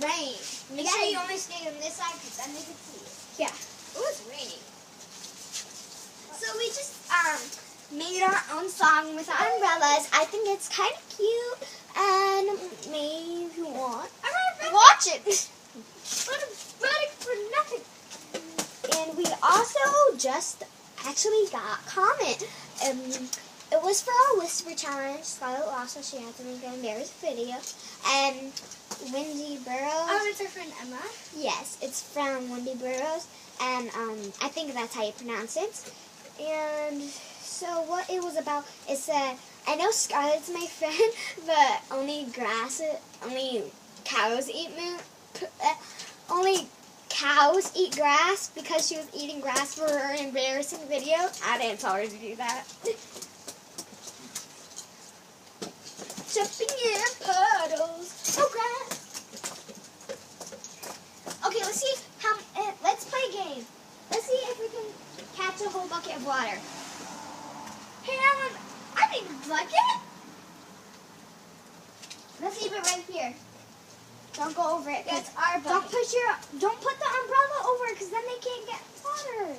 rain. Make sure you only stay on this side because then we can see it. Yeah. It was raining. So we just made our own song with our umbrellas. I think it's kind of cute, and maybe if you want, watch it. But for nothing. And we also just actually got a comment. It was for our Whisper Challenge. Scarlett lost, so she had to make an embarrassing video. And Wendy Burrows. Oh, it's our friend Emma. Yes, it's from Wendy Burrows, and I think that's how you pronounce it. And so what it was about is that I know Scarlett's my friend, but only cows eat grass because she was eating grass for her embarrassing video. I didn't tell her to do that. Jumping in puddles. Oh, grass. Okay, let's see let's play a game. Let's see if we can catch a whole bucket of water. Hey, Alan, I need a bucket. Let's leave it right here. Don't go over it. That's our bucket. Don't put the umbrella over it because then they can't get water.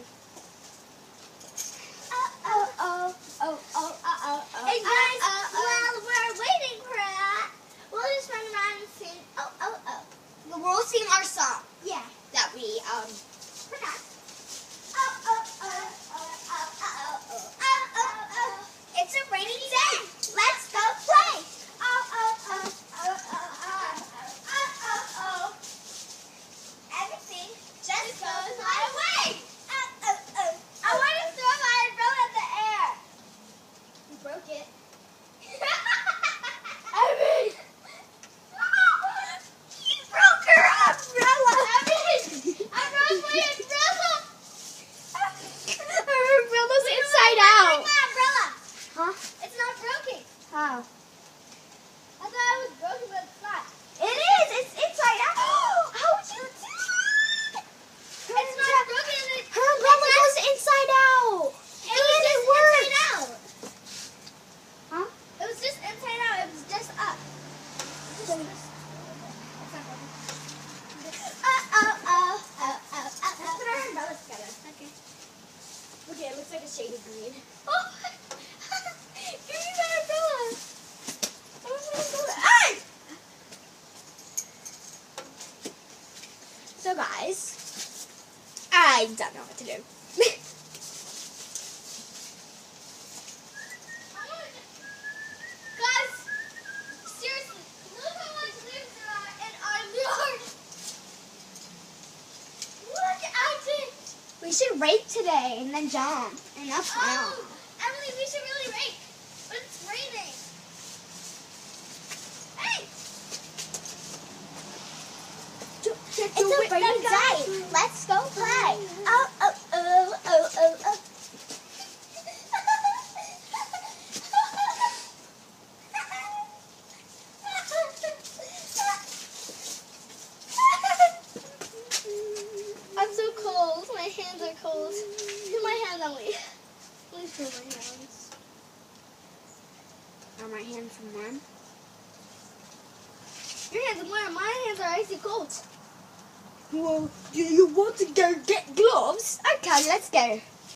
Hey guys, while we're waiting for that, we'll just run around and sing We'll sing our song. Yeah. That we pronounced. It's a rainy day. Let's go play. Everything just goes my way. I want to throw my umbrella in the air. You broke it. Evan! You broke her umbrella! Evan! I broke my umbrella! Her umbrella's inside out. My umbrella! Huh? It's not broken. How? I thought it was broken, but it's not. It is. It's inside out. How would you do that? It's not broken. Her umbrella goes inside out. It was just inside out. Huh? It was just inside out. It was just up. It's not broken. Let's put our umbrellas together. Okay. Okay, it looks like a shade of green. Oh! Give me my umbrella. Hey! So guys, I don't know what to do. Guys, seriously, look how much leaves there are in our yard. Look at it. We should rake today and then jump. And that's fun. Oh, Emily, we should really rake. But it's raining. Hey! It's a rainy day. Let's go play. Oh. I'm so cold. My hands are cold. Feel my hands, Emily. Please feel my hands. Are my hands warm? Your hands are warm. My hands are icy cold. Well, do you want to go get gloves? Okay, let's go.